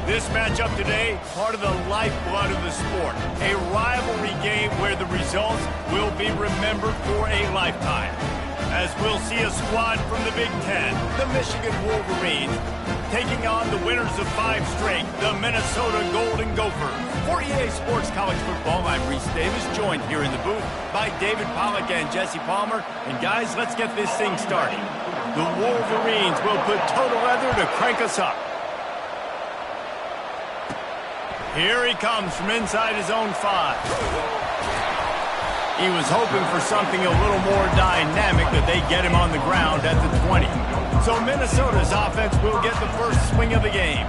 This matchup today, part of the lifeblood of the sport. A rivalry game where the results will be remembered for a lifetime. As we'll see a squad from the Big Ten, the Michigan Wolverines, taking on the winners of 5 straight, the Minnesota Golden Gophers. For EA Sports College Football, I'm Reese Davis, joined here in the booth by David Pollack and Jesse Palmer. And guys, let's get this thing started. The Wolverines will put total leather to crank us up. Here he comes from inside his own 5. He was hoping for something a little more dynamic, that they get him on the ground at the 20. So Minnesota's offense will get the first swing of the game.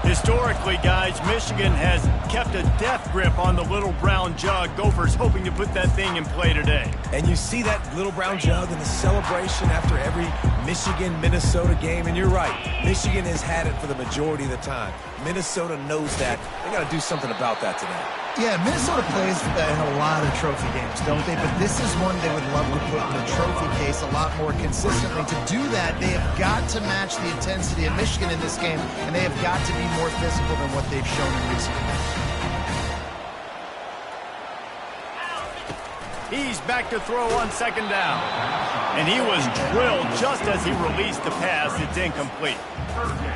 Historically, guys, Michigan has kept a death grip on the little brown jug. Gophers hoping to put that thing in play today. And you see that little brown jug in the celebration after every Michigan-Minnesota game. And you're right, Michigan has had it for the majority of the time. Minnesota knows that. They got to do something about that today. Yeah, Minnesota plays in a lot of trophy games, don't they? But this is one they would love to put in the trophy case a lot more consistently. To do that, they have got to match the intensity of Michigan in this game, and they have got to be more physical than what they've shown in recent years. He's back to throw on second down. And he was drilled just as he released the pass. It's incomplete.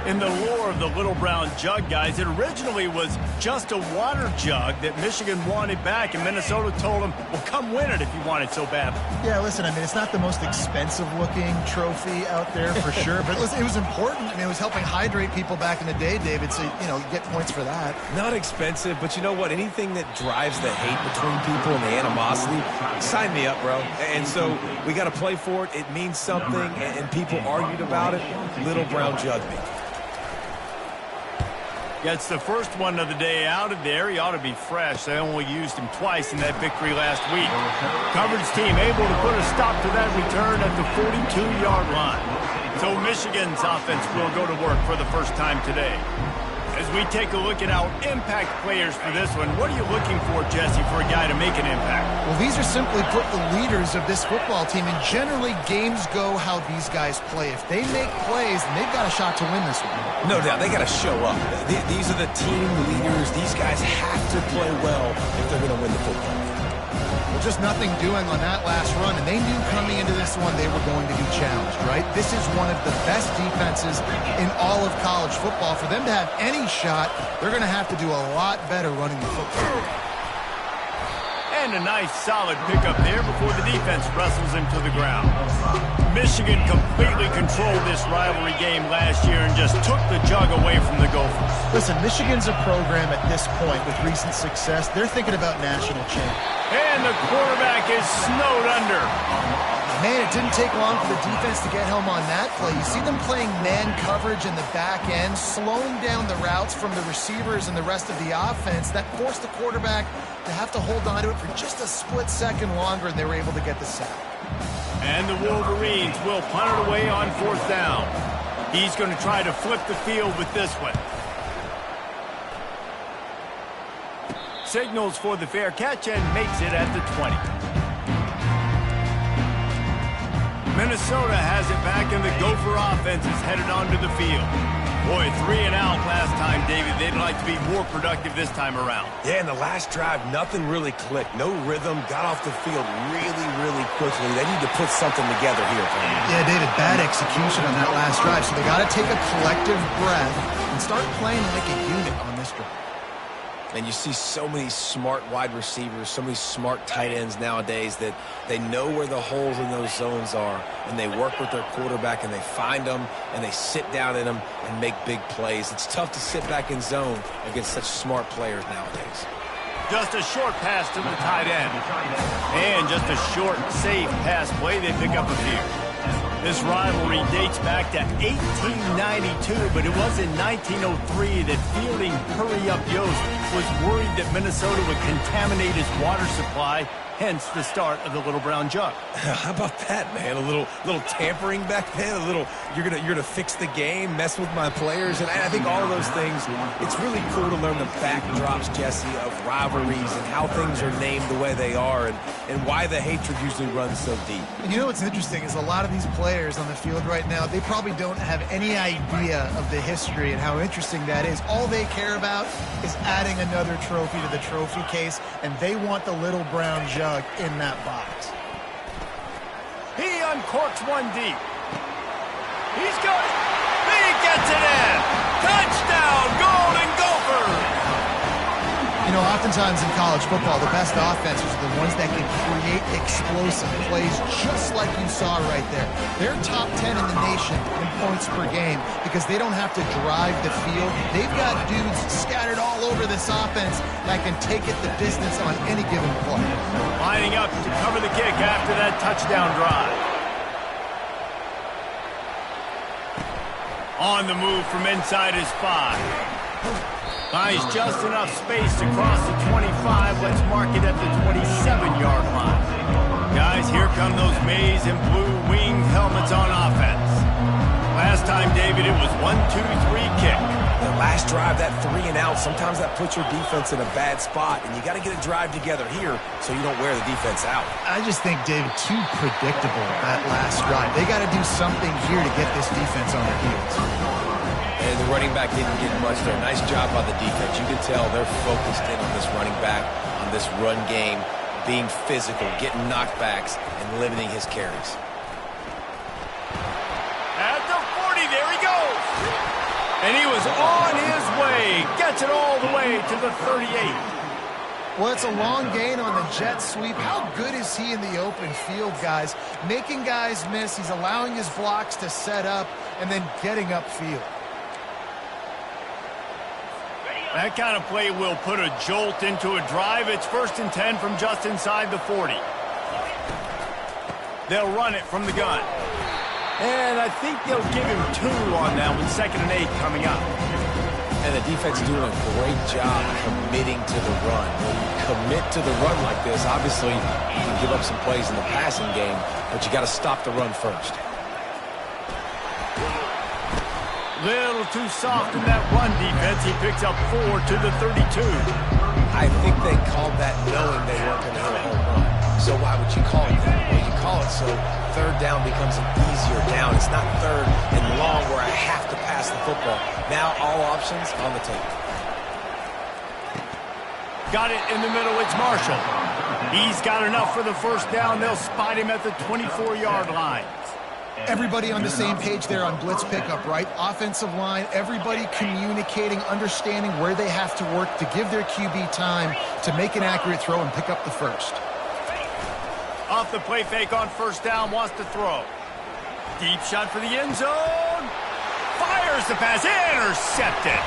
In the lore of the little brown jug, guys, it originally was just a water jug that Michigan wanted back, and Minnesota told him, well, come win it if you want it so badly. Yeah, listen, I mean, it's not the most expensive-looking trophy out there for sure, but it was important. I mean, it was helping hydrate people back in the day, David, so, you know, you get points for that. Not expensive, but you know what? Anything that drives the hate between people and the animosity, sign me up, bro. And so we got to play for it. It means something, and people argued about it. Little brown jug me. Gets the first one of the day out of there. He ought to be fresh. They only used him twice in that victory last week. Coverage team able to put a stop to that return at the 42-yard line. So Michigan's offense will go to work for the first time today. As we take a look at our impact players for this one, what are you looking for, Jesse, for a guy to make an impact? Well, these are simply put the leaders of this football team, and generally games go how these guys play. If they make plays, then they've got a shot to win this one. No doubt, they got to show up. These are the team leaders. These guys have to play well if they're going to win the football. Well, just nothing doing on that last run, and they knew coming into this one they were going to be challenged, right? This is one of the best defenses in all of college football. For them to have any shot, they're going to have to do a lot better running the football. And a nice solid pickup there before the defense wrestles him to the ground. Michigan completely controlled this rivalry game last year and just took the jug away from the Gophers. Listen, Michigan's a program at this point with recent success. They're thinking about national champ. And the quarterback is snowed under. Man, it didn't take long for the defense to get home on that play. You see them playing man coverage in the back end, slowing down the routes from the receivers and the rest of the offense. That forced the quarterback to have to hold on to it for just a split second longer, and they were able to get the sack. And the Wolverines will punt it away on 4th down. He's going to try to flip the field with this one. Signals for the fair catch and makes it at the 20. Minnesota has it back, and the Gopher offense is headed onto the field. Boy, 3 and out last time, David. They'd like to be more productive this time around. Yeah, in the last drive, nothing really clicked. No rhythm, got off the field really, really quickly. They need to put something together here. Yeah, David, bad execution on that last drive, so they got to take a collective breath and start playing like a unit on this drive. And you see so many smart wide receivers, so many smart tight ends nowadays that they know where the holes in those zones are, and they work with their quarterback, and they find them, and they sit down in them and make big plays. It's tough to sit back in zone against such smart players nowadays. Just a short pass to the tight end. And just a short, safe pass play. They pick up a few. This rivalry dates back to 1892, but it was in 1903 that fielding Hurry Up Yost was worried that Minnesota would contaminate his water supply hence the start of the Little Brown Jug. How about that, man? A little tampering back then. A little you're gonna fix the game, mess with my players, and I think all of those things. It's really cool to learn the backdrops, Jesse, of rivalries and how things are named the way they are, and why the hatred usually runs so deep. And you know what's interesting is a lot of these players on the field right now, they probably don't have any idea of the history and how interesting that is. All they care about is adding another trophy to the trophy case, and they want the Little Brown Jug in that box. He uncorks one deep. He's good. He gets it in. Touchdown, Golden Gophers. You know, oftentimes in college football, the best offenses are the ones that can create explosive plays just like you saw right there. They're top 10 in the nation in points per game because they don't have to drive the field. They've got dudes scattered all over this offense that can take it the distance on any given play. Lining up to cover the kick after that touchdown drive. On the move from inside his 5. Finds just enough space to cross the 25. Let's mark it at the 27-yard line. Guys, here come those maize and blue winged helmets on offense. Last time, David, it was 1-2-3 kick. The last drive, that 3 and out, sometimes that puts your defense in a bad spot, and you got to get a drive together here so you don't wear the defense out. I just think, David, too predictable that last drive. They got to do something here to get this defense on their heels. And the running back didn't get much there. Nice job by the defense. You can tell they're focused in on this running back, on this run game, being physical, getting knockbacks, and limiting his carries. At the 40, there he goes. And he was on his way. Gets it all the way to the 38. Well, it's a long gain on the jet sweep. How good is he in the open field, guys? Making guys miss. He's allowing his blocks to set up and then getting upfield. That kind of play will put a jolt into a drive. It's 1st and 10 from just inside the 40. They'll run it from the gun. And I think they'll give him 2 on that one. 2nd and 8 coming up. And the defense doing a great job committing to the run. When you commit to the run like this, obviously you can give up some plays in the passing game, but you got to stop the run first. Little too soft in that run defense. He picks up 4 to the 32. I think they called that knowing they weren't going to hit a home run. So why would you call it that? Well, you call it so 3rd down becomes an easier down. It's not 3rd and long where I have to pass the football. Now all options on the table. Got it in the middle. It's Marshall. He's got enough for the 1st down. They'll spot him at the 24-yard line. Everybody on the same page there on blitz pickup, right? Offensive line, everybody communicating, understanding where they have to work to give their QB time to make an accurate throw and pick up the 1st. Off the play fake on 1st down, wants to throw. Deep shot for the end zone. Fires the pass, intercepted.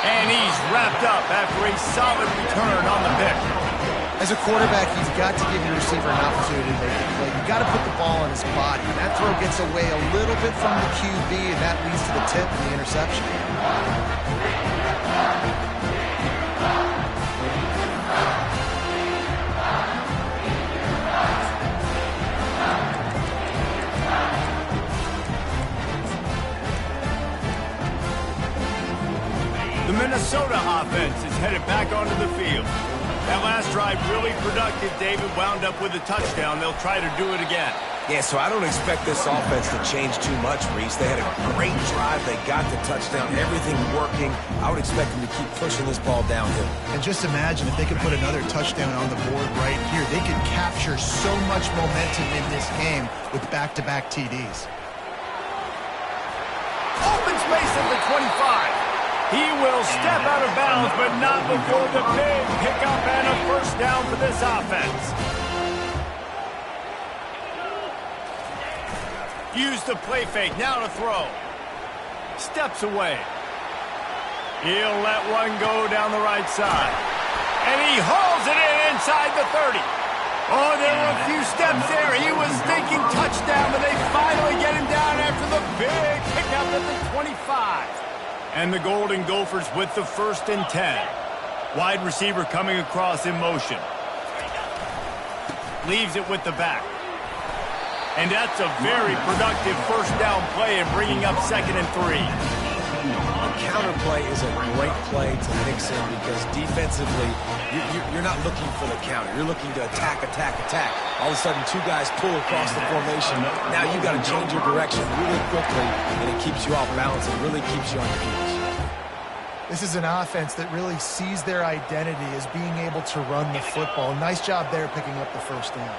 And he's wrapped up after a solid return on the pick. As a quarterback, you've got to give your receiver an opportunity to make a play. You've got to put the ball on his body. That throw gets away a little bit from the QB, and that leads to the tip and the interception. The Minnesota offense is headed back onto the field. That last drive really productive. David wound up with a touchdown. They'll try to do it again. Yeah, so I don't expect this offense to change too much, Reese. They had a great drive. They got the touchdown. Everything working. I would expect them to keep pushing this ball downhill. And just imagine if they could put another touchdown on the board right here. They could capture so much momentum in this game with back-to-back TDs. Open space at the 25. He will step out of bounds, but not before the big pickup and a 1st down for this offense. Use the play fake, now to throw. Steps away. He'll let one go down the right side. And he hauls it in inside the 30. Oh, there were a few steps there. He was thinking touchdown, but they finally get him down after the big pickup at the 25. And the Golden Gophers with the 1st and 10. Wide receiver coming across in motion. leaves it with the back. And that's a very productive first down play in bringing up 2nd and 3. A counter play is a great play to mix in because defensively, you're not looking for the counter. You're looking to attack, attack, attack. All of a sudden, 2 guys pull across the formation. Now you got to change your direction really quickly, and it keeps you off balance and really keeps you on your heels. This is an offense that really sees their identity as being able to run the football. Nice job there picking up the first down.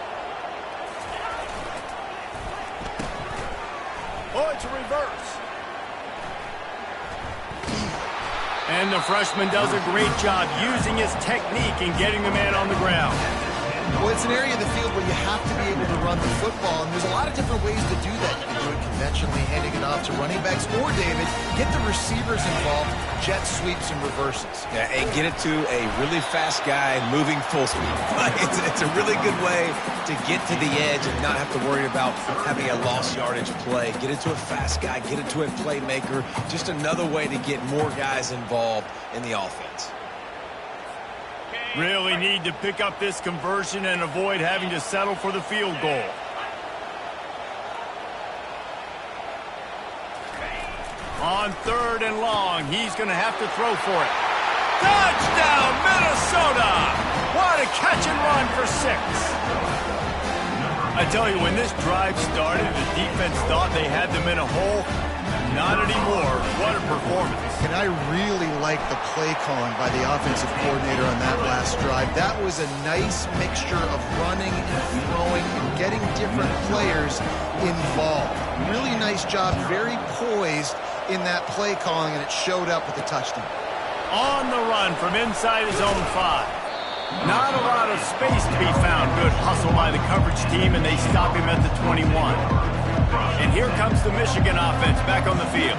Oh, it's a reverse. And the freshman does a great job using his technique and getting the man on the ground. Well, it's an area of the field where you have to be able to run the football, and there's a lot of different ways to do that. You can do it conventionally, handing it off to running backs, or, David, get the receivers involved, jet sweeps and reverses. Yeah, and get it to a really fast guy moving full speed. It's a really good way to get to the edge and not have to worry about having a lost yardage play. Get it to a fast guy, get it to a playmaker. Just another way to get more guys involved in the offense. Really need to pick up this conversion and avoid having to settle for the field goal. On 3rd and long, he's going to have to throw for it. Touchdown, Minnesota! What a catch and run for 6. I tell you, when this drive started, the defense thought they had them in a hole. Not anymore. What a performance. And I really like the play calling by the offensive coordinator on that last drive. That was a nice mixture of running and throwing and getting different players involved. Really nice job, very poised in that play calling, and it showed up with a touchdown. On the run from inside his own 5. Not a lot of space to be found. Good hustle by the coverage team, and they stop him at the 21. And here comes the Michigan offense back on the field.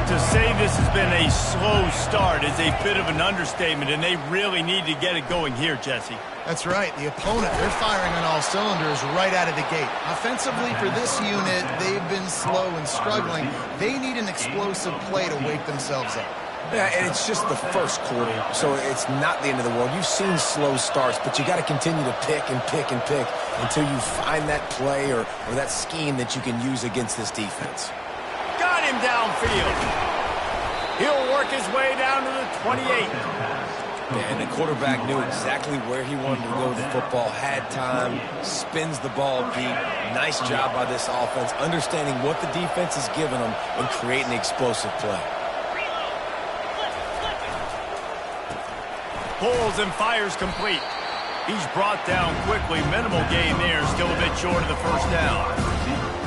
To say this has been a slow start is a bit of an understatement, and they really need to get it going here, Jesse. That's right. The opponent, they're firing on all cylinders right out of the gate. Offensively, for this unit, they've been slow and struggling. They need an explosive play to wake themselves up. Yeah, and it's just the first quarter, so it's not the end of the world. You've seen slow starts, but you got to continue to pick and pick and pick until you find that play or that scheme that you can use against this defense. Got him downfield. He'll work his way down to the 28. And the quarterback knew exactly where he wanted to go with the football, had time, spins the ball deep. Nice job by this offense, understanding what the defense is giving them and creating the explosive play. Pulls and fires complete. He's brought down quickly. Minimal gain there, still a bit short of the first down.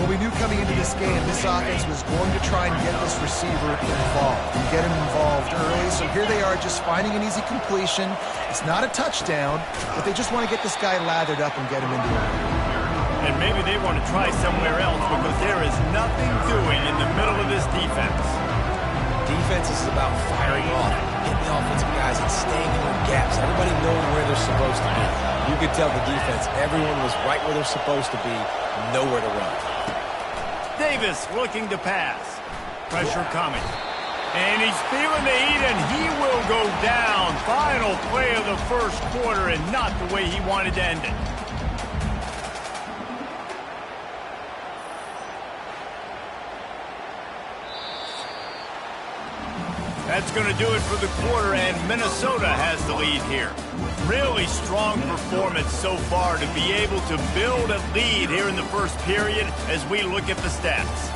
Well, we knew coming into this game, this offense was going to try and get this receiver involved and get him involved early. So here they are just finding an easy completion. It's not a touchdown, but they just want to get this guy lathered up and get him into it. And maybe they want to try somewhere else because there is nothing doing in the middle of this defense. Defense is about firing off, hitting the offensive guys and staying in their gaps. Everybody knowing where they're supposed to be. You could tell the defense, everyone was right where they're supposed to be, nowhere to run. Davis looking to pass. Pressure coming. And he's feeling the heat, and he will go down. Final play of the first quarter, and not the way he wanted to end it. That's going to do it for the quarter, and Minnesota has the lead here. Really strong performance so far to be able to build a lead here in the first period as we look at the stats.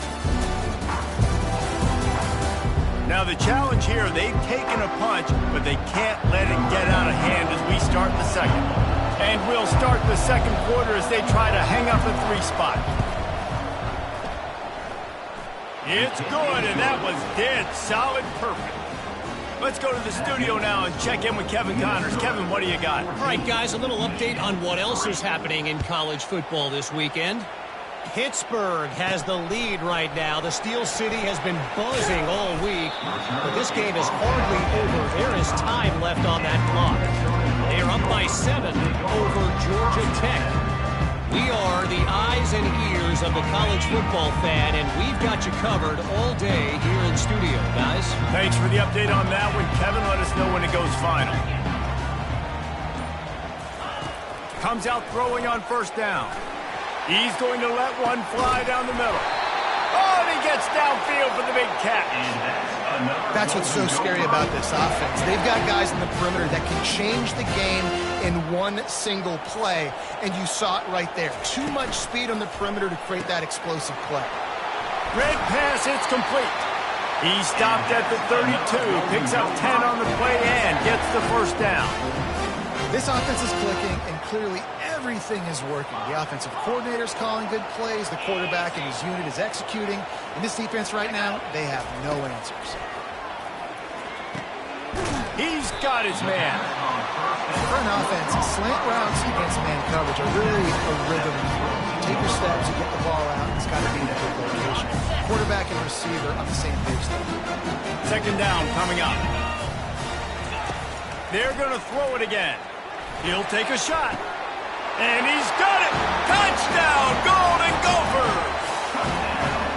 Now the challenge here, they've taken a punch, but they can't let it get out of hand as we start the second. And we'll start the second quarter as they try to hang up the 3 spot. It's good, and that was dead solid perfect. Let's go to the studio now and check in with Kevin Connors. Kevin, what do you got? All right, guys, a little update on what else is happening in college football this weekend. Pittsburgh has the lead right now. The Steel City has been buzzing all week, but this game is hardly over. There is time left on that clock. They are up by 7 over Georgia Tech. We are the eyes and ears of the college football fan, and we've got you covered all day here in studio, guys. Thanks for the update on that one, Kevin. Let us know when it goes final. Comes out throwing on first down. He's going to let one fly down the middle. Oh, and he gets downfield for the big catch. That's what's so scary about this offense. They've got guys in the perimeter that can change the game in one single play, and you saw it right there. Too much speed on the perimeter to create that explosive play. Red pass, it's complete. He stopped at the 32, picks up 10 on the play, and gets the first down. This offense is clicking, and clearly everything is working. The offensive coordinator's calling good plays. The quarterback and his unit is executing. In this defense right now, they have no answers. He's got his man. For an offense, slant routes against man coverage are really a rhythm. You take your steps, you get the ball out, it's got to be in a good location. Quarterback and receiver on the same page. Second down coming up. They're going to throw it again. He'll take a shot. And he's got it! Touchdown, Golden Gophers!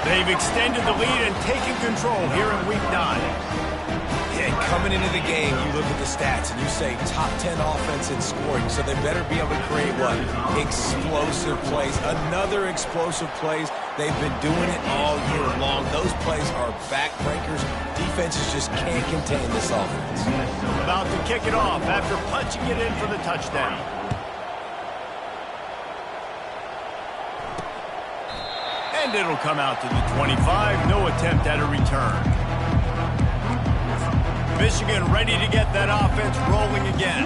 They've extended the lead and taken control here in Week 9. And coming into the game, you look at the stats and you say top 10 offense in scoring, so they better be able to create what? Explosive plays. Another explosive plays. They've been doing it all year long. Those plays are backbreakers. Defenses just can't contain this offense. About to kick it off after punching it in for the touchdown. And it'll come out to the 25. No attempt at a return. Michigan ready to get that offense rolling again.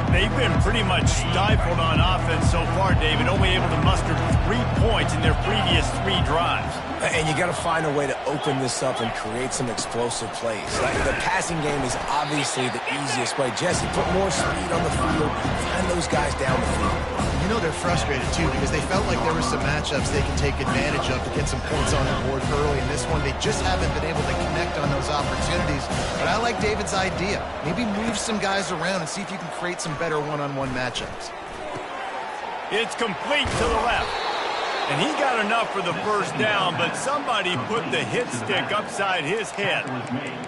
They've been pretty much stifled on offense so far, David, only able to muster 3 points in their previous 3 drives. And you got to find a way to open this up and create some explosive plays. The passing game is obviously the easiest way. Jesse, put more speed on the field. Find those guys down the field. You know they're frustrated, too, because they felt like there were some matchups they can take advantage of to get some points on the board early. In this one, they just haven't been able to connect on those opportunities. But I like David's idea. Maybe move some guys around and see if you can create some better one-on-one matchups. It's complete to the left. And he got enough for the first down, but somebody put the hit stick upside his head.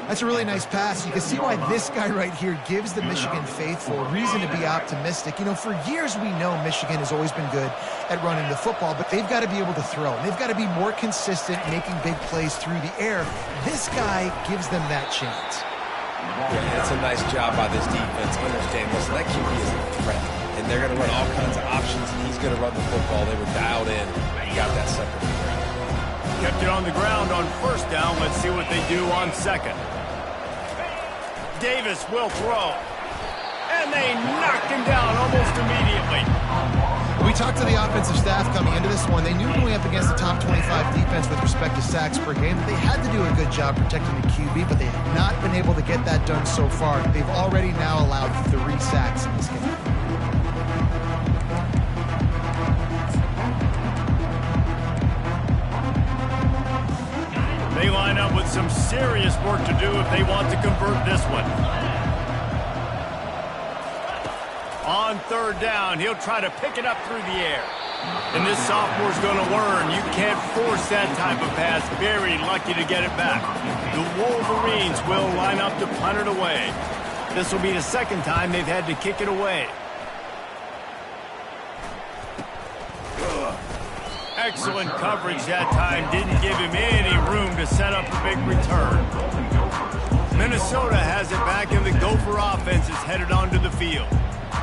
That's a really nice pass. You can see why this guy right here gives the Michigan faithful reason to be optimistic. You know, for years we know Michigan has always been good at running the football, but they've got to be able to throw. They've got to be more consistent making big plays through the air. This guy gives them that chance. Yeah, it's a nice job by this defense. Understand, listen, that QB is a threat. And they're going to run all kinds of options, and he's going to run the football. They were dialed in. He got that sucker to the ground. Kept it on the ground on first down. Let's see what they do on second. Davis will throw. And they knocked him down almost immediately. We talked to the offensive staff coming into this one. They knew going up against the top 25 defense with respect to sacks per game that they had to do a good job protecting the QB, but they have not been able to get that done so far. They've already now allowed 3 sacks in this game. They line up with some serious work to do if they want to convert this one. On third down, he'll try to pick it up through the air. And this sophomore's going to learn you can't force that type of pass. Very lucky to get it back. The Wolverines will line up to punt it away. This will be the second time they've had to kick it away. Excellent coverage that time. Didn't give him any room to set up a big return. Minnesota has it back, and the Gopher offense is headed onto the field.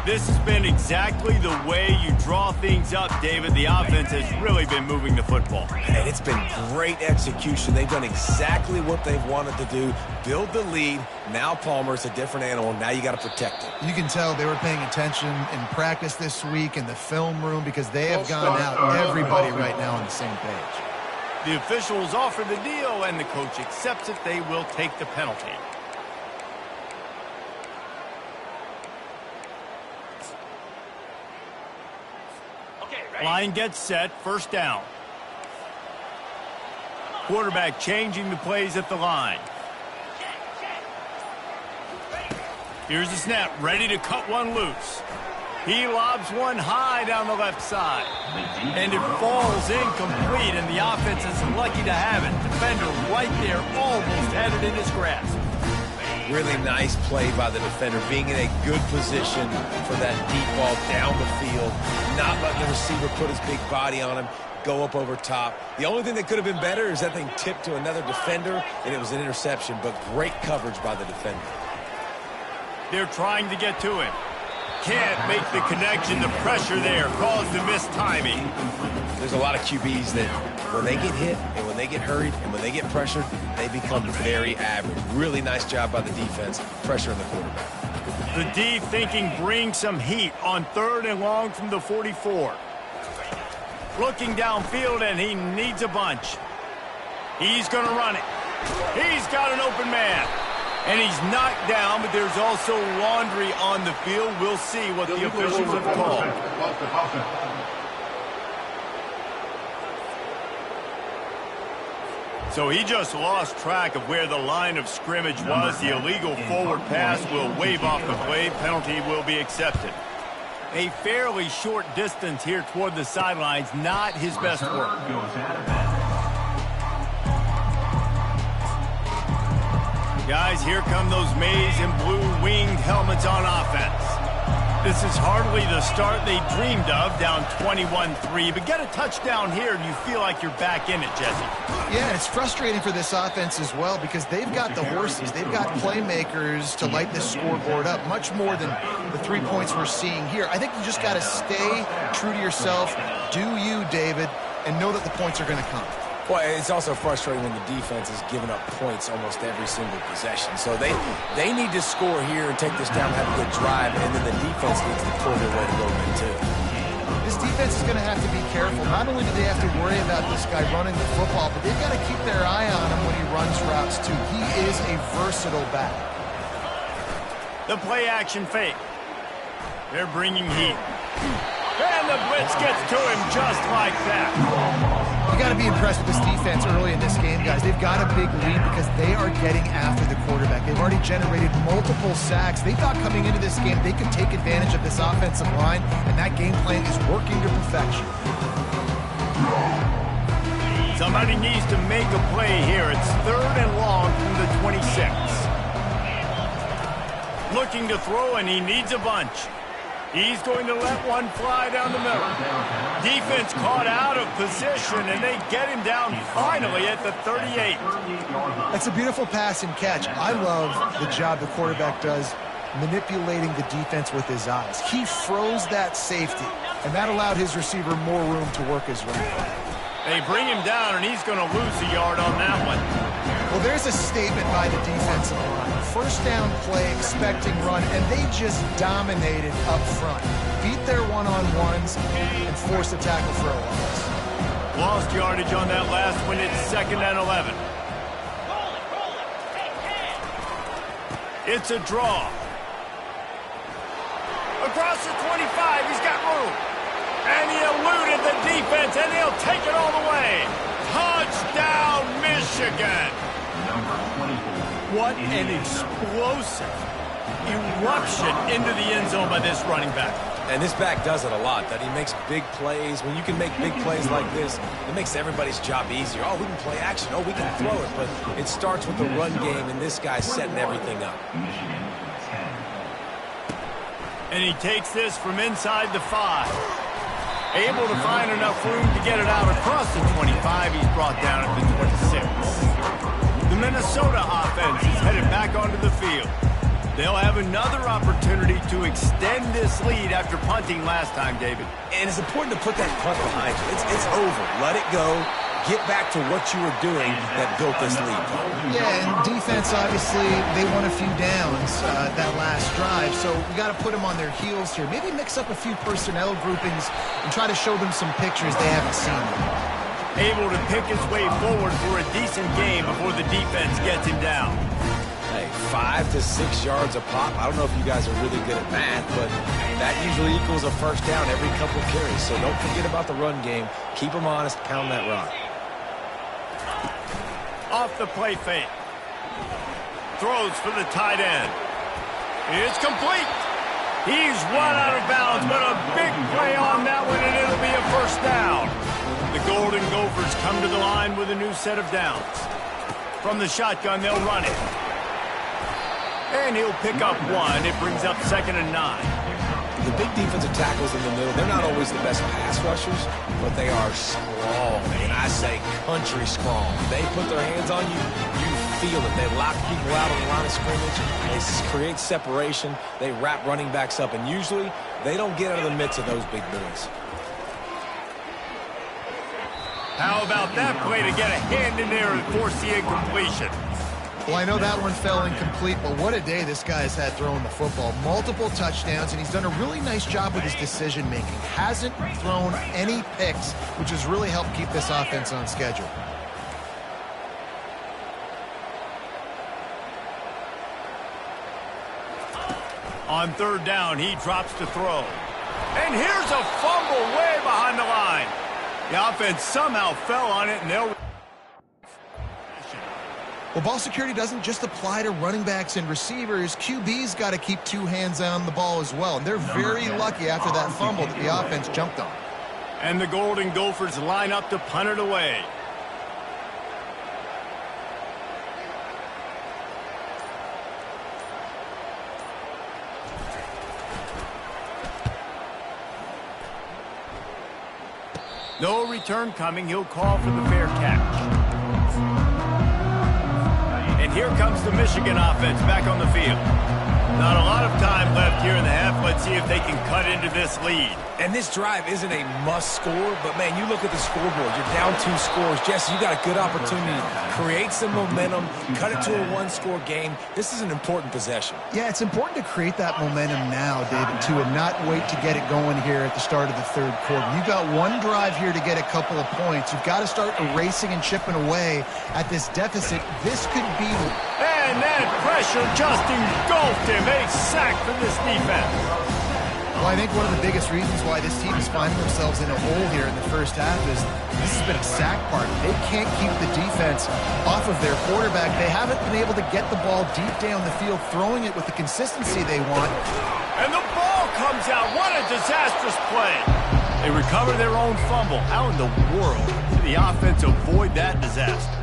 This has been exactly the way you draw things up, David. The offense has really been moving the football. And it's been great execution. They've done exactly what they've wanted to do. Build the lead. Now Palmer's a different animal. Now you got to protect it. You can tell they were paying attention in practice this week in the film room because they have gone out everybody right now on the same page. The officials offer the deal, and the coach accepts it. They will take the penalty. Line gets set, first down. Quarterback changing the plays at the line. Here's the snap, ready to cut one loose. He lobs one high down the left side. And it falls incomplete, and the offense is lucky to have it. Defender right there almost had it in his grasp. Really nice play by the defender, being in a good position for that deep ball down the field, not letting the receiver put his big body on him, go up over top. The only thing that could have been better is that thing tipped to another defender, and it was an interception, but great coverage by the defender. They're trying to get to him. Can't make the connection. The pressure there caused the mistiming. There's a lot of QBs that when they get hit and when they get hurried and when they get pressured, they become very average. Really nice job by the defense, pressuring the quarterback. The D thinking bring some heat on 3rd and long from the 44. Looking downfield, and he needs a bunch. He's going to run it. He's got an open man. And he's knocked down, but there's also laundry on the field. We'll see what the officials have called. So he just lost track of where the line of scrimmage was. The illegal forward pass will wave off the play. Penalty will be accepted. A fairly short distance here toward the sidelines. Not his best work. Guys, here come those maize and blue winged helmets on offense. This is hardly the start they dreamed of, down 21-3. But get a touchdown here, and you feel like you're back in it, Jesse. Yeah, it's frustrating for this offense as well because they've got the horses. They've got playmakers to light this scoreboard up, much more than the 3 points we're seeing here. I think you just got to stay true to yourself, do you, David, and know that the points are going to come. Well, it's also frustrating when the defense is giving up points almost every single possession. So they need to score here and take this down, have a good drive, and then the defense needs to pull their weight a little bit too. This defense is going to have to be careful. Not only do they have to worry about this guy running the football, but they've got to keep their eye on him when he runs routes too. He is a versatile back. The play action fake. They're bringing heat. And the blitz gets to him just like that. You got to be impressed with this defense early in this game, guys. They've got a big lead because they are getting after the quarterback. They've already generated multiple sacks. They thought coming into this game they could take advantage of this offensive line, and that game plan is working to perfection. Somebody needs to make a play here. It's 3rd and long from the 26. Looking to throw, and he needs a bunch. He's going to let one fly down the middle. Defense caught out of position, and they get him down finally at the 38. That's a beautiful pass and catch. I love the job the quarterback does manipulating the defense with his eyes. He froze that safety, and that allowed his receiver more room to work his route. They bring him down, and he's going to lose a yard on that one. Well, there's a statement by the defensive line. First down play, expecting run, and they just dominated up front. Beat their one-on-ones and forced a tackle for a loss. Lost yardage on that last one. It's 2nd and 11. It's a draw. Across the 25, he's got room. And he eluded the defense, and he'll take it all the way. Touchdown, Michigan. What an explosive eruption into the end zone by this running back. And this back does it a lot, that he makes big plays. When you can make big plays like this, it makes everybody's job easier. Oh, we can play action. Oh, we can throw it. But it starts with the run game, and this guy's setting everything up. And he takes this from inside the 5. Able to find enough room to get it out across the 25. He's brought down at the 26. The Minnesota offense is headed back onto the field. They'll have another opportunity to extend this lead after punting last time, David. And it's important to put that punt behind you. It's over. Let it go. Get back to what you were doing that built this lead. Yeah, and defense, obviously, they won a few downs that last drive, so we got to put them on their heels here. Maybe mix up a few personnel groupings and try to show them some pictures they haven't seen yet. Able to pick his way forward for a decent game before the defense gets him down. Hey, 5 to 6 yards a pop. I don't know if you guys are really good at math, but that usually equals a first down every couple of carries. So don't forget about the run game. Keep them honest. Pound that rock. Off the play fake. Throws for the tight end. It's complete. He's run out of bounds, but a big play on that one, and it'll be a first down. The Golden Gophers come to the line with a new set of downs. From the shotgun, they'll run it. And he'll pick up one. It brings up 2nd and 9. The big defensive tackles in the middle, they're not always the best pass rushers, but they are strong, and I say country strong. They put their hands on you, you feel it. They lock people out on the line of scrimmage. They create separation. They wrap running backs up, and usually they don't get out of the midst of those big boys. How about that play to get a hand in there and force the incompletion? Well, I know that one fell incomplete, but what a day this guy has had throwing the football. Multiple touchdowns, and he's done a really nice job with his decision-making. Hasn't thrown any picks, which has really helped keep this offense on schedule. On 3rd down, he drops to throw. And here's a fumble way behind the line. The offense somehow fell on it, and they'll... Well, ball security doesn't just apply to running backs and receivers. QB's got to keep 2 hands on the ball as well. And they're very lucky after that fumble that the offense jumped on. And the Golden Gophers line up to punt it away. No return coming. He'll call for the fair catch. And here comes the Michigan offense back on the field. Not a lot of time left here in the half. Let's see if they can cut into this lead. And this drive isn't a must score, but, man, you look at the scoreboard. You're down 2 scores. Jesse, you got a good opportunity to create some momentum, cut it to a 1-score game. This is an important possession. Yeah, it's important to create that momentum now, David, too, and not wait to get it going here at the start of the 3rd quarter. You've got 1 drive here to get a couple of points. You've got to start erasing and chipping away at this deficit. This could be... And that pressure just engulfed him. A sack for this defense. Well, I think one of the biggest reasons why this team is finding themselves in a hole here in the first half is this has been a sack party. They can't keep the defense off of their quarterback. They haven't been able to get the ball deep down the field, throwing it with the consistency they want. And the ball comes out. What a disastrous play. They recover their own fumble. How in the world did the offense avoid that disaster?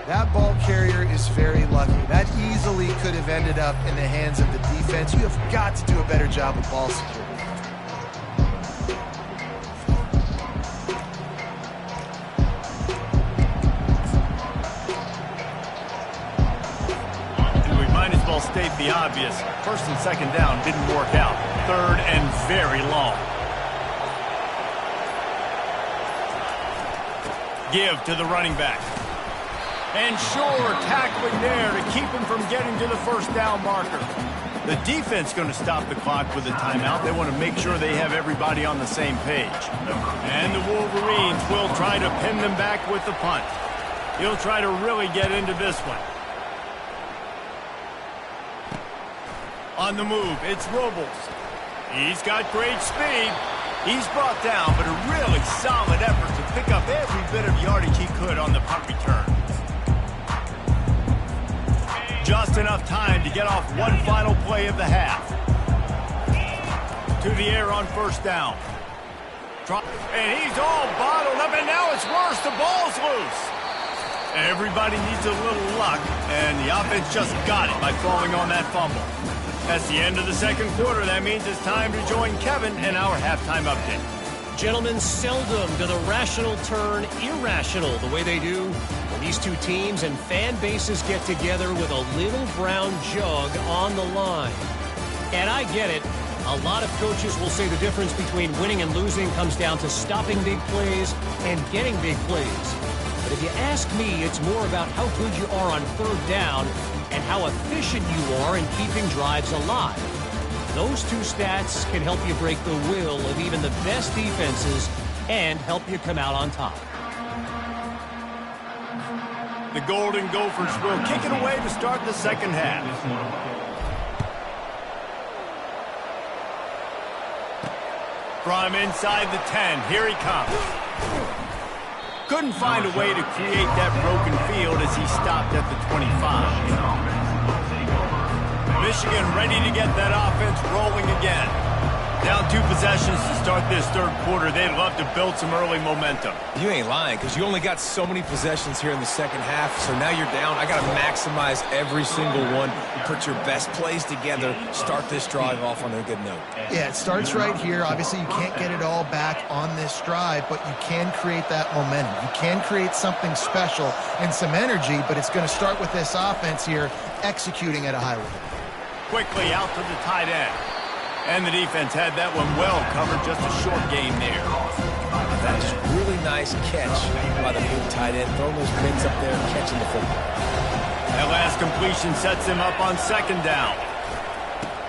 That ball carrier is very lucky. That easily could have ended up in the hands of the defense. You have got to do a better job with ball security. And we might as well state the obvious. 1st and 2nd down didn't work out. 3rd and very long. Give to the running back. And sure, tackling there to keep him from getting to the 1st down marker. The defense going to stop the clock with a timeout. They want to make sure they have everybody on the same page. And the Wolverines will try to pin them back with the punt. He'll try to really get into this one. On the move, it's Robles. He's got great speed. He's brought down, but a really solid effort to pick up every bit of yardage he could on the punt return. Just enough time to get off one final play of the half. To the air on 1st down. And he's all bottled up, and now it's worse. The ball's loose. Everybody needs a little luck, and the offense just got it by falling on that fumble. That's the end of the 2nd quarter. That means it's time to join Kevin in our halftime update. Gentlemen, seldom do the rational turn irrational the way they do when these 2 teams and fan bases get together with a little brown jug on the line. And I get it. A lot of coaches will say the difference between winning and losing comes down to stopping big plays and getting big plays. But if you ask me, it's more about how good you are on 3rd down and how efficient you are in keeping drives alive. Those 2 stats can help you break the will of even the best defenses and help you come out on top. The Golden Gophers will kick it away to start the 2nd half. From inside the 10, here he comes. Couldn't find a way to create that broken field as he stopped at the 25. Michigan ready to get that offense rolling again. Down 2 possessions to start this third quarter. They'd love to build some early momentum. You ain't lying, because you only got so many possessions here in the second half, so now you're down. I got to maximize every single one, put your best plays together, start this drive off on a good note. Yeah, it starts right here. Obviously, you can't get it all back on this drive, but you can create that momentum. You can create something special and some energy, but it's going to start with this offense here executing at a high level. Quickly out to the tight end. And the defense had that one well covered, just a short gain there. That's a really nice catch by the big tight end, throwing those pins up there and catching the football. That last completion sets him up on second down.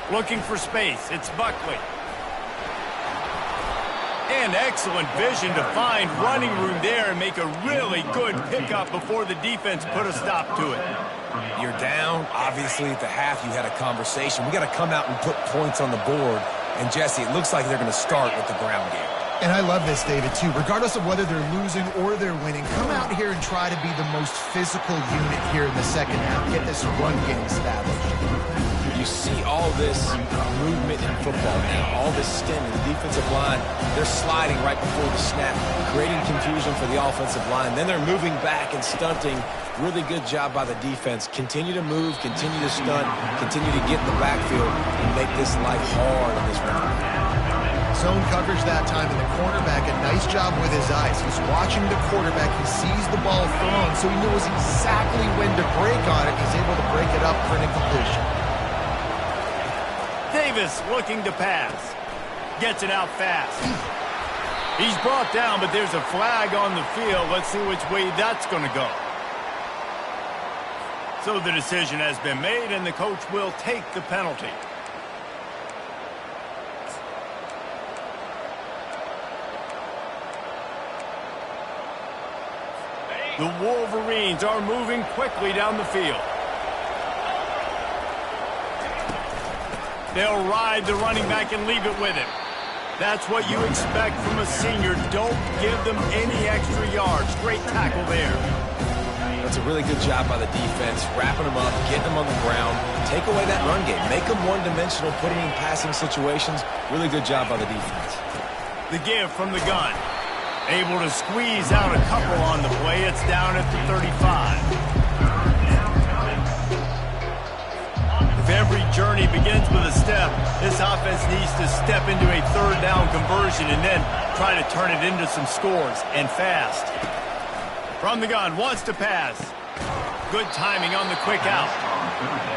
Looking for space, it's Buckley. And excellent vision to find running room there and make a really good pickup before the defense put a stop to it. You're down. Obviously, at the half, you had a conversation. We got to come out and put points on the board. And, Jesse, it looks like they're going to start with the ground game. And I love this, David, too. Regardless of whether they're losing or they're winning, come out here and try to be the most physical unit here in the second half. Get this run game established. You see all this movement in football now, all this stemming. The defensive line, they're sliding right before the snap, creating confusion for the offensive line. Then they're moving back and stunting. Really good job by the defense. Continue to move, continue to stunt, continue to get in the backfield and make this life hard in this one. Zone coverage that time, and the cornerback, a nice job with his eyes. He's watching the quarterback. He sees the ball thrown, so he knows exactly when to break on it. He's able to break it up for an incompletion. Davis looking to pass. Gets it out fast. He's brought down, but there's a flag on the field. Let's see which way that's going to go. So the decision has been made, and the coach will take the penalty. The Wolverines are moving quickly down the field. They'll ride the running back and leave it with him. That's what you expect from a senior. Don't give them any extra yards. Great tackle there. That's a really good job by the defense, wrapping them up, getting them on the ground, take away that run game, make them one-dimensional, put them in passing situations. Really good job by the defense. The give from the gun. Able to squeeze out a couple on the play. It's down at the 35. If every journey begins with a step, this offense needs to step into a third down conversion and then try to turn it into some scores, and fast. From the gun, wants to pass. Good timing on the quick out.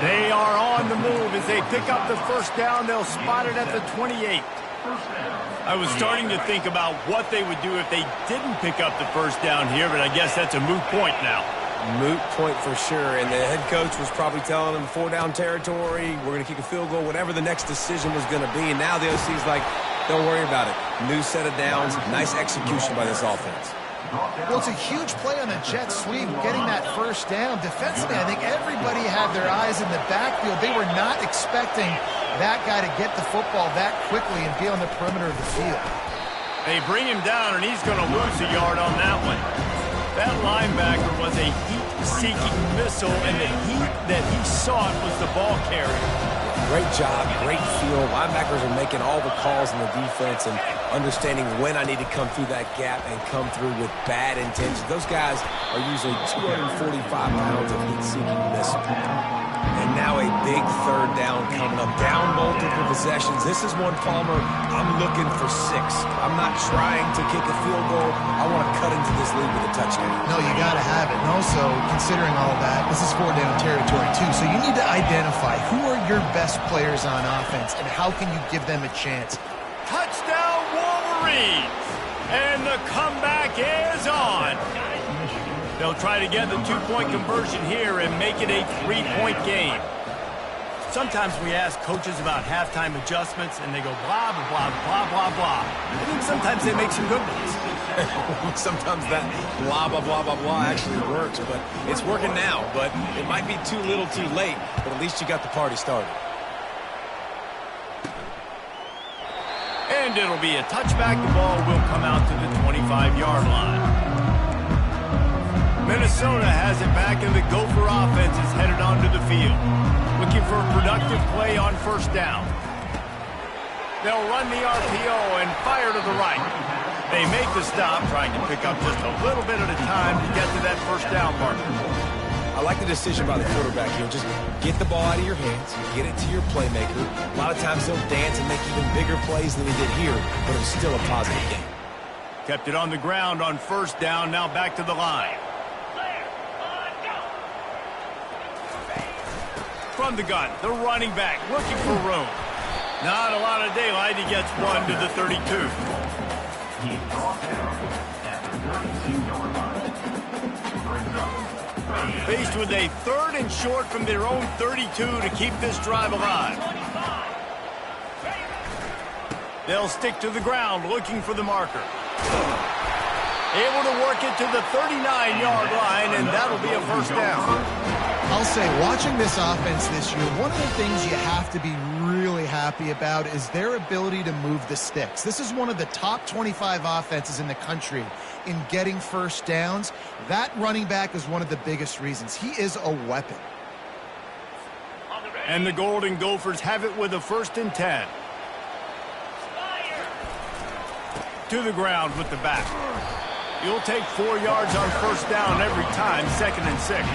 They are on the move as they pick up the first down. They'll spot it at the 28. I was starting to think about what they would do if they didn't pick up the first down here, but I guess that's a moot point now. Moot point for sure, and the head coach was probably telling them 4-down territory, we're going to kick a field goal, whatever the next decision was going to be, and now the OC's like, don't worry about it. New set of downs, nice execution by this offense. Well, it's a huge play on the jet sweep, getting that first down. Defensively, I think everybody had their eyes in the backfield. They were not expecting that guy to get the football that quickly and be on the perimeter of the field. They bring him down, and he's going to lose a yard on that one. That linebacker was a heat-seeking missile, and the heat that he sought was the ball carrier. Great job, great feel. Linebackers are making all the calls in the defense and understanding when I need to come through that gap and come through with bad intentions. Those guys are usually 245 pounds of heat-seeking missile. And now a big third down coming up. Down multiple possessions. This is one, Palmer, I'm looking for 6. I'm not trying to kick a field goal. I want to cut into this lead with a touchdown. No, you got to have it. And also, considering all that, this is 4-down territory too. So you need to identify who are your best players on offense and how can you give them a chance. Touchdown, Wolverines! And the comeback is on. They'll try to get the 2-point conversion here and make it a 3-point game. Sometimes we ask coaches about halftime adjustments, and they go blah, blah, blah, blah, blah, blah. I think sometimes they make some good ones. Sometimes that blah, blah, blah, blah, blah actually works, but it's working now. But it might be too little too late, but at least you got the party started. And it'll be a touchback. The ball will come out to the 25-yard line. Minnesota has it back, and the Gopher offense is headed onto the field, looking for a productive play on first down. They'll run the RPO and fire to the right. They make the stop, trying to pick up just a little bit at a time to get to that first down marker. I like the decision by the quarterback here. Just get the ball out of your hands, get it to your playmaker. A lot of times they'll dance and make even bigger plays than they did here, but it was still a positive game. Kept it on the ground on first down, now back to the line. From the gun, the running back looking for room. Not a lot of daylight. He gets one to the 32. Faced with a 3rd and short from their own 32 to keep this drive alive. They'll stick to the ground looking for the marker. Able to work it to the 39-yard line, and that'll be a first down. I'll say, watching this offense this year, one of the things you have to be really happy about is their ability to move the sticks. This is one of the top 25 offenses in the country in getting first downs. That running back is one of the biggest reasons. He is a weapon. And the Golden Gophers have it with a 1st and 10. To the ground with the back. You'll take 4 yards on first down every time, 2nd and 6.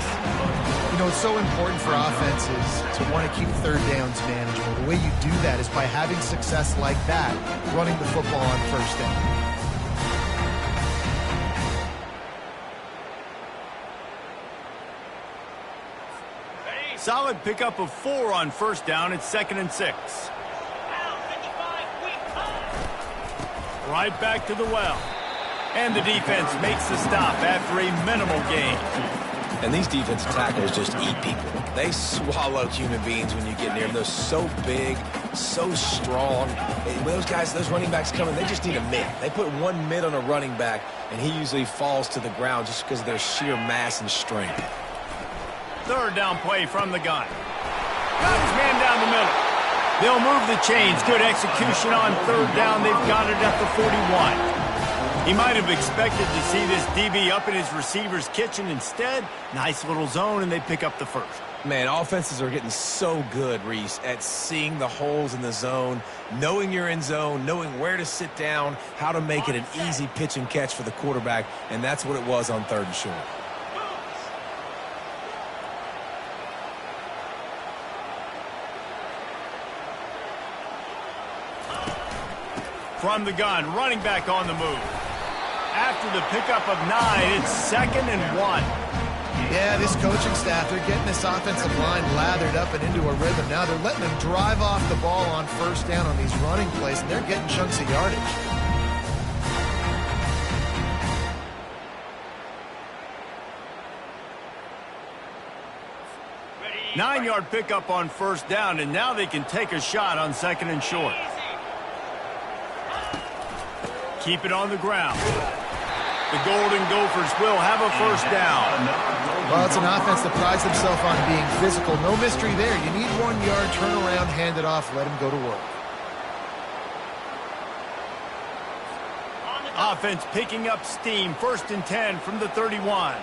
You know, it's so important for offenses to want to keep third downs manageable. The way you do that is by having success like that, running the football on first down. Solid pickup of 4 on first down. It's 2nd and 6. Right back to the well. And the defense makes the stop after a minimal gain. And these defensive tackles just eat people. They swallow human beings when you get near them. They're so big, so strong. When those guys, those running backs come in, they just need a mid. They put one mid on a running back, and he usually falls to the ground just because of their sheer mass and strength. 3rd down play from the gun. Got his man down the middle. They'll move the chains. Good execution on 3rd down. They've got it at the 41. He might have expected to see this DB up in his receiver's kitchen. Instead, nice little zone, and they pick up the first. Man, offenses are getting so good, Reese, at seeing the holes in the zone, knowing you're in zone, knowing where to sit down, how to make it an easy pitch and catch for the quarterback, and that's what it was on 3rd and short. From the gun, running back on the move. After the pickup of 9, it's 2nd and 1. Yeah, this coaching staff, they're getting this offensive line lathered up and into a rhythm. Now they're letting them drive off the ball on first down on these running plays, and they're getting chunks of yardage. Nine-yard pickup on first down, and now they can take a shot on 2nd and short. Keep it on the ground. The Golden Gophers will have a first down. Well, it's an offense that prides themselves on being physical. No mystery there. You need 1 yard, turn around, hand it off, let them go to work. Offense picking up steam. 1st and 10 from the 31.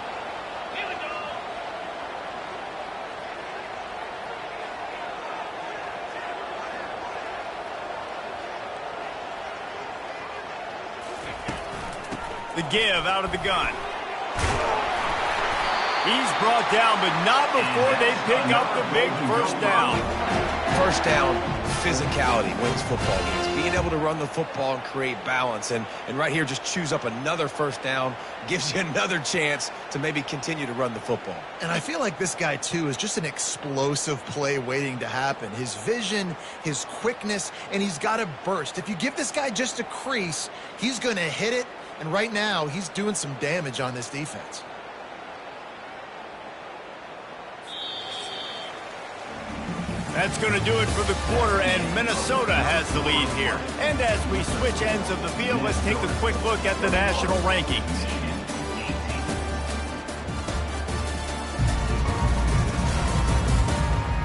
The give out of the gun. He's brought down, but not before they pick up the big first down. First down, physicality wins football games. Being able to run the football and create balance. And right here, just choose up another first down, gives you another chance to maybe continue to run the football. And I feel like this guy, too, is just an explosive play waiting to happen. His vision, his quickness, and he's got a burst. If you give this guy just a crease, he's going to hit it. And right now, he's doing some damage on this defense. That's going to do it for the quarter, and Minnesota has the lead here. And as we switch ends of the field, let's take a quick look at the national rankings.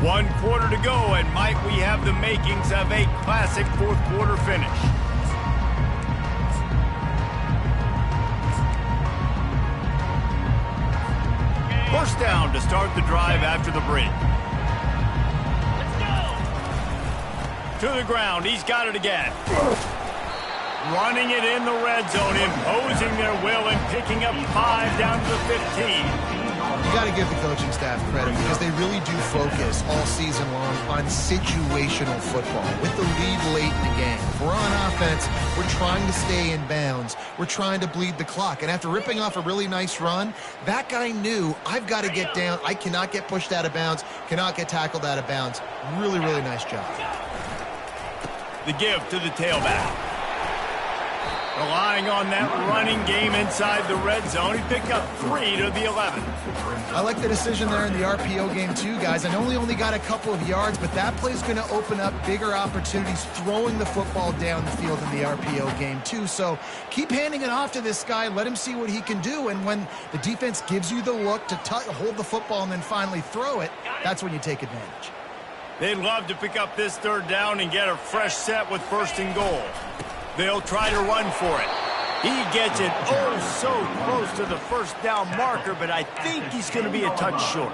One quarter to go, and might we have the makings of a classic fourth quarter finish. First down to start the drive after the break. To the ground. He's got it again. Running it in the red zone, imposing their will and picking up 5 down to the 15. You got to give the coaching staff credit because they really do focus all season long on situational football with the lead late in the game. If we're on offense, we're trying to stay in bounds. We're trying to bleed the clock. And after ripping off a really nice run, that guy knew, I've got to get down. I cannot get pushed out of bounds, cannot get tackled out of bounds. Really, really nice job. The give to the tailback. Relying on that running game inside the red zone. He picked up 3 to the 11. I like the decision there in the RPO game too, guys. I know he only got a couple of yards, but that play's going to open up bigger opportunities throwing the football down the field in the RPO game too. So keep handing it off to this guy. Let him see what he can do. And when the defense gives you the look to hold the football and then finally throw it, that's when you take advantage. They'd love to pick up this 3rd down and get a fresh set with 1st and goal. They'll try to run for it. He gets it so close to the 1st down marker, but I think he's going to be a touch short.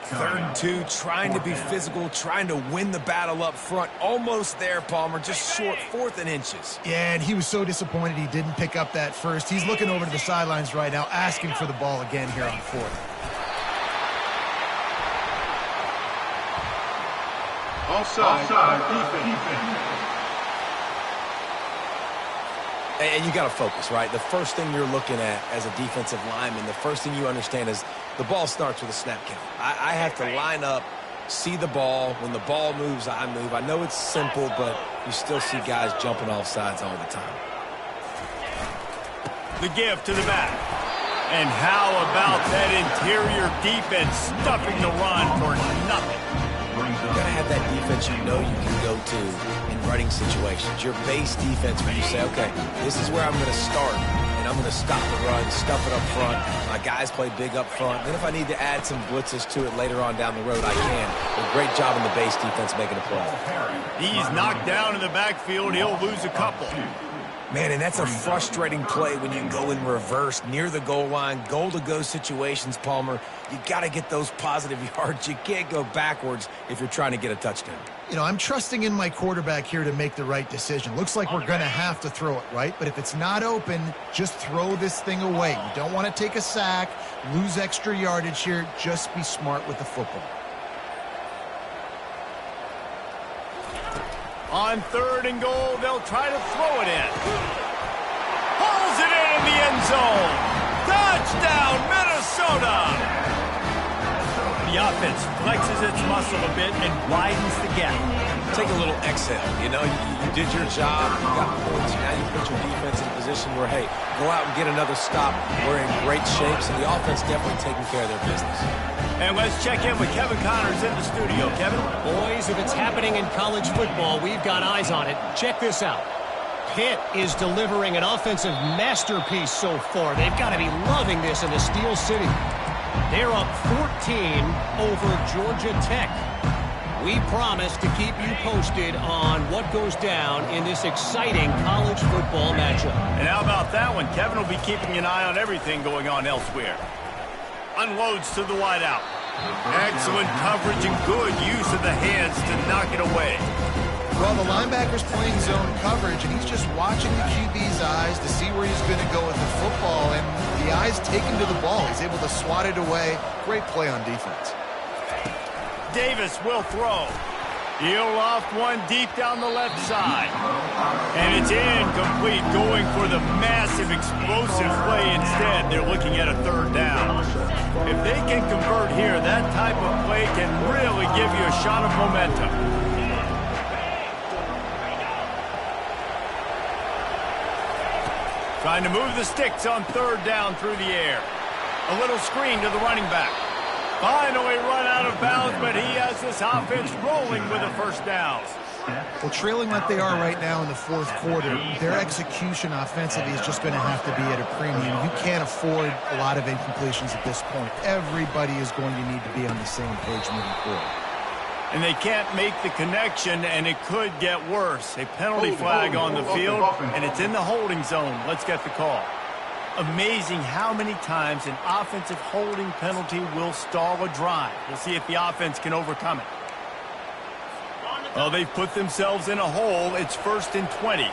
3rd and 2, trying to be physical, trying to win the battle up front. Almost there, Palmer, just short, 4th and inches. Yeah, and he was so disappointed he didn't pick up that first. He's looking over to the sidelines right now, asking for the ball again here on 4th. Offside defense. And you got to focus, right? The first thing you're looking at as a defensive lineman, the first thing you understand is the ball starts with a snap count. I have to line up, see the ball. When the ball moves, I move. I know it's simple, but you still see guys jumping off sides all the time. The give to the back. And how about that interior defense stuffing the run for nothing? You got to have that defense you know you can go to in running situations. Your base defense where you say, okay, this is where I'm going to start, and I'm going to stop the run, stuff it up front. My guys play big up front. Then if I need to add some blitzes to it later on down the road, I can. But great job in the base defense making a play. He's knocked down in the backfield. He'll lose a couple. Man, and that's a frustrating play when you go in reverse near the goal line, goal-to-go situations, Palmer. You got to get those positive yards. You can't go backwards if you're trying to get a touchdown. You know, I'm trusting in my quarterback here to make the right decision. Looks like we're going to have to throw it, right? But if it's not open, just throw this thing away. You don't want to take a sack, lose extra yardage here. Just be smart with the football. On 3rd and goal, they'll try to throw it in. Pulls it in the end zone. Touchdown, Minnesota! The offense flexes its muscle a bit and widens the gap. Take a little exhale. You know, you did your job. You got points. Now you put your defense in a position where, hey, go out and get another stop. We're in great shape, so the offense definitely taking care of their business. And let's check in with Kevin Connors in the studio. Kevin? Boys, if it's happening in college football, we've got eyes on it. Check this out. Pitt is delivering an offensive masterpiece so far. They've got to be loving this in the Steel City. They're up 14 over Georgia Tech. We promise to keep you posted on what goes down in this exciting college football matchup. And how about that one? Kevin will be keeping an eye on everything going on elsewhere. Unloads to the wideout. Excellent coverage and good use of the hands to knock it away. Well, the linebacker's playing zone coverage, and he's just watching the QB's eyes to see where he's going to go with the football, and the eyes take him to the ball. He's able to swat it away. Great play on defense. Davis will throw. He'll loft one deep down the left side. And it's incomplete, going for the massive explosive play instead. They're looking at a 3rd down. If they can convert here, that type of play can really give you a shot of momentum. Trying to move the sticks on 3rd down through the air. A little screen to the running back. Finally run out of bounds, but he has this offense rolling with a 1st down. Well, trailing like they are right now in the 4th quarter, their execution offensively is just going to have to be at a premium. You can't afford a lot of incompletions at this point. Everybody is going to need to be on the same page moving forward. And they can't make the connection, and it could get worse. A penalty flag on the field, and it's in the holding zone. Let's get the call. Amazing how many times an offensive holding penalty will stall a drive. We'll see if the offense can overcome it. Well, they've put themselves in a hole. It's 1st and 20.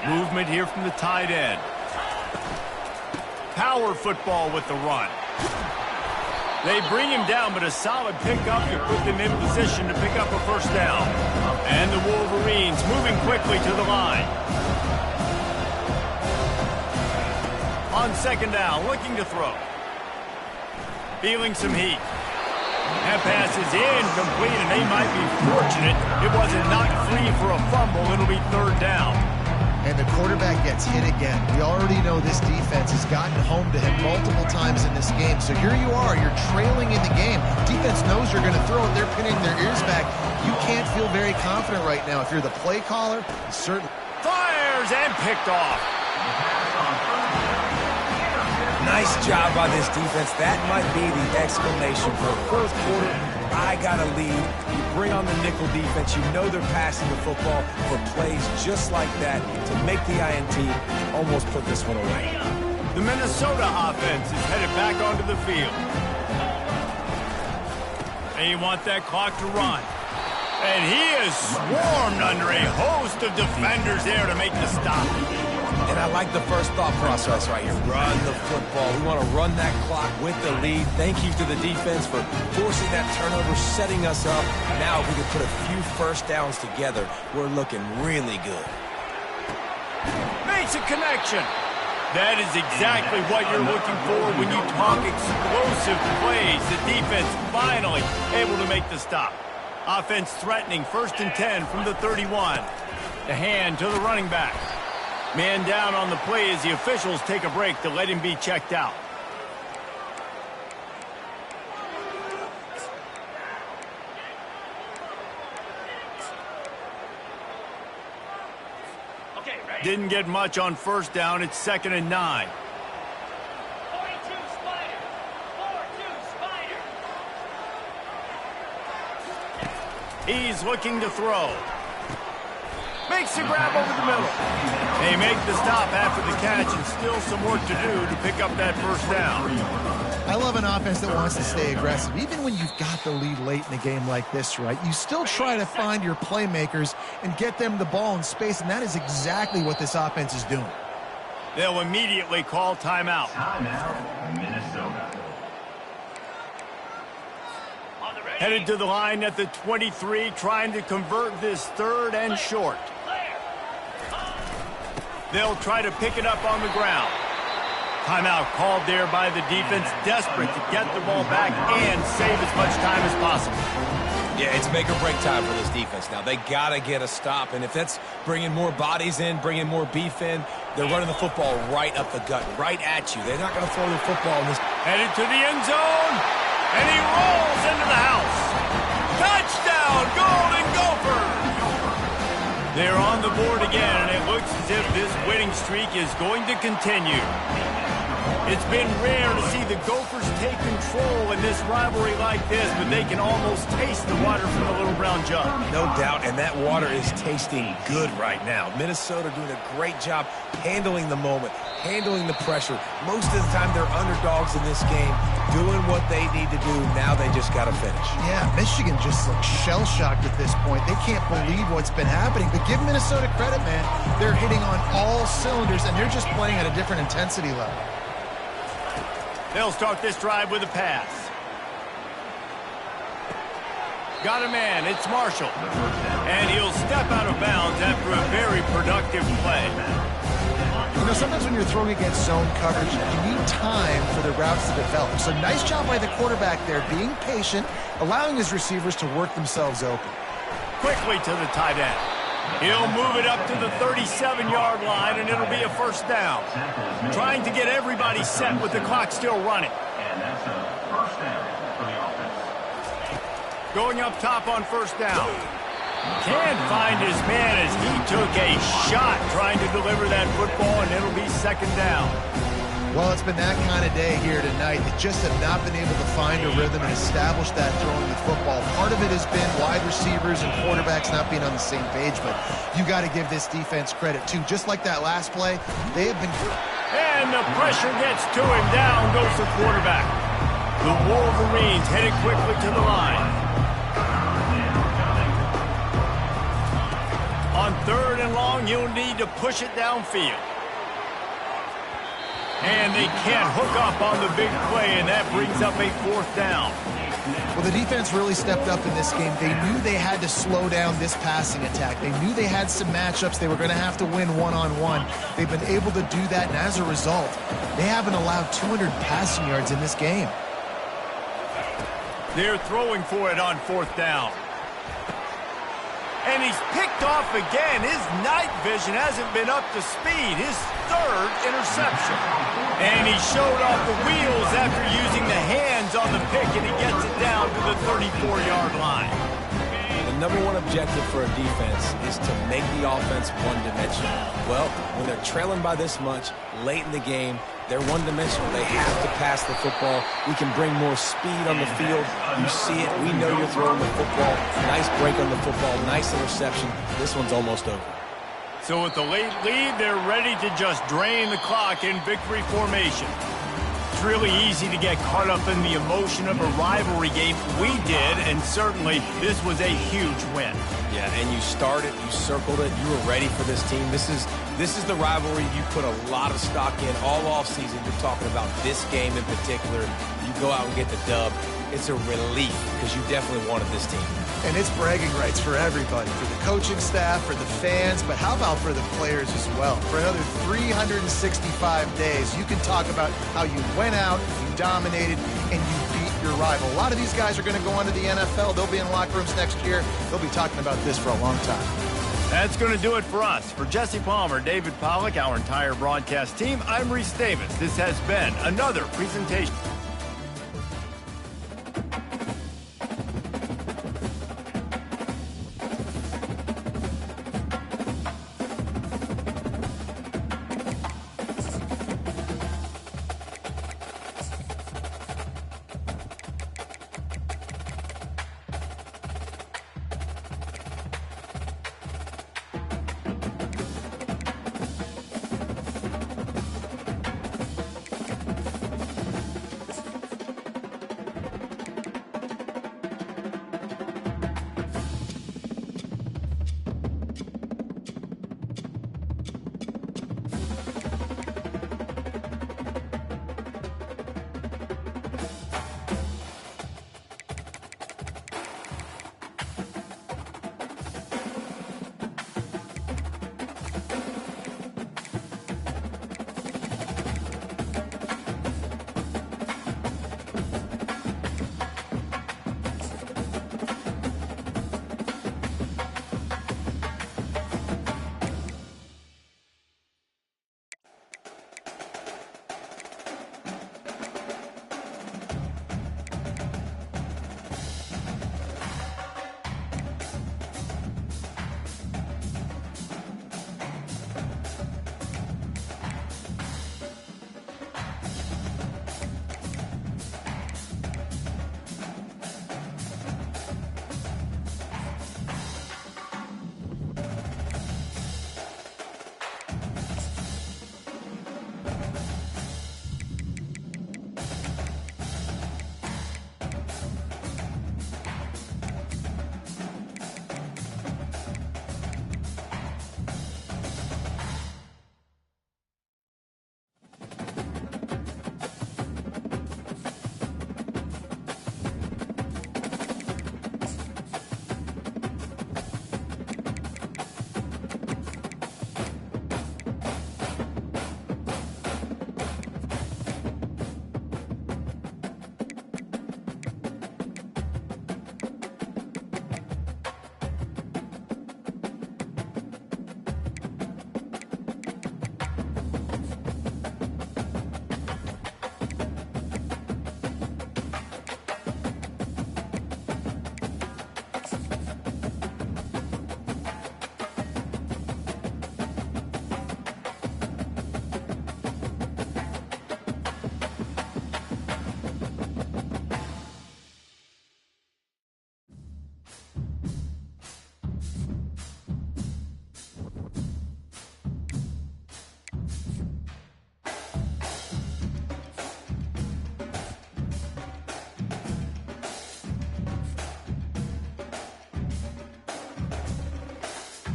Movement here from the tight end. Power football with the run. They bring him down, but a solid pickup to put them in position to pick up a first down. And the Wolverines moving quickly to the line. On 2nd down, looking to throw. Feeling some heat. That pass is incomplete, and they might be fortunate it wasn't knocked free for a fumble. It'll be 3rd down. And the quarterback gets hit again. We already know this defense has gotten home to him multiple times in this game. So here you are, you're trailing in the game. Defense knows you're going to throw it. They're pinning their ears back. You can't feel very confident right now. If you're the play caller, certainly. Fires and picked off. Nice job by this defense. That might be the exclamation for the 4th quarter. I got a lead. You bring on the nickel defense. You know they're passing the football for plays just like that to make the INT almost put this one away. The Minnesota offense is headed back onto the field. They want that clock to run. And he is swarmed under a host of defenders there to make the stop. And I like the first thought process right here. Run the football. We want to run that clock with the lead. Thank you to the defense for forcing that turnover, setting us up. Now if we can put a few first downs together, we're looking really good. Makes a connection. That is exactly what you're looking for when you talk explosive plays. The defense finally able to make the stop. Offense threatening, 1st and 10 from the 31. The hand to the running back. Man down on the play as the officials take a break to let him be checked out. Didn't get much on 1st down. It's 2nd and 9. 42 Spider. 42 Spider. He's looking to throw. Makes the grab over the middle. They make the stop after the catch, and still some work to do to pick up that 1st down. I love an offense that wants to stay aggressive. Even when you've got the lead late in a game like this, right, you still try to find your playmakers and get them the ball in space, and that is exactly what this offense is doing. They'll immediately call timeout. Timeout, Minnesota. Headed to the line at the 23, trying to convert this 3rd and short. They'll try to pick it up on the ground. Timeout called there by the defense, desperate to get the ball back and save as much time as possible. Yeah, it's make or break time for this defense now. They got to get a stop, and if that's bringing more bodies in, bringing more beef in, they're running the football right up the gut, right at you. They're not going to throw the football in this. Headed to the end zone, and he rolls into the house. Touchdown, Golden Gophers! They're on the board again, and it looks as if this winning streak is going to continue. It's been rare to see the Gophers take control in this rivalry like this, but they can almost taste the water from the little brown jug. No doubt, and that water is tasting good right now. Minnesota doing a great job handling the moment, handling the pressure. Most of the time they're underdogs in this game, doing what they need to do. Now they just got to finish. Yeah, Michigan just looks shell-shocked at this point. They can't believe what's been happening. But give Minnesota credit, man. They're hitting on all cylinders, and they're just playing at a different intensity level. They'll start this drive with a pass. Got a man, it's Marshall. And he'll step out of bounds after a very productive play. You know, sometimes when you're throwing against zone coverage, you need time for the routes to develop. So nice job by the quarterback there, being patient, allowing his receivers to work themselves open. Quickly to the tight end. He'll move it up to the 37-yard line, and it'll be a first down. Trying to get everybody set with the clock still running. And that's a first down for the offense. Going up top on first down. Can't find his man as he took a shot trying to deliver that football, and it'll be second down. Well, it's been that kind of day here tonight. They just have not been able to find a rhythm and establish that throwing the football. Part of it has been wide receivers and quarterbacks not being on the same page, but you got to give this defense credit, too. Just like that last play, they have been... And the pressure gets to him. Down goes the quarterback. The Wolverines headed quickly to the line. On 3rd and long, you'll need to push it downfield. And they can't hook up on the big play, and that brings up a 4th down. Well, the defense really stepped up in this game. They knew they had to slow down this passing attack. They knew they had some matchups they were going to have to win one-on-one. They've been able to do that, and as a result, they haven't allowed 200 passing yards in this game. They're throwing for it on 4th down. And he's picked off again. His night vision hasn't been up to speed. His 3rd interception. And he showed off the wheels after using the hands on the pick, and he gets it down to the 34-yard line. The #1 objective for a defense is to make the offense one-dimensional. Well, when they're trailing by this much late in the game, they're one-dimensional. They have to pass the football. We can bring more speed on the field. You see it. We know you're throwing the football. Nice break on the football. Nice interception. This one's almost over. So with the late lead, they're ready to just drain the clock in victory formation. It's really easy to get caught up in the emotion of a rivalry game. We did, and certainly this was a huge win. Yeah, and you started, you circled it, you were ready for this team. This is the rivalry you put a lot of stock in all offseason. You're talking about this game in particular. You go out and get the dub. It's a relief because you definitely wanted this team. And it's bragging rights for everybody, for the coaching staff, for the fans, but how about for the players as well? For another 365 days, you can talk about how you went out, you dominated, and you beat your rival. A lot of these guys are going to go on to the NFL. They'll be in locker rooms next year. They'll be talking about this for a long time. That's going to do it for us. For Jesse Palmer, David Pollack, our entire broadcast team, I'm Reese Davis. This has been another presentation.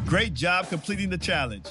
Great job completing the challenge.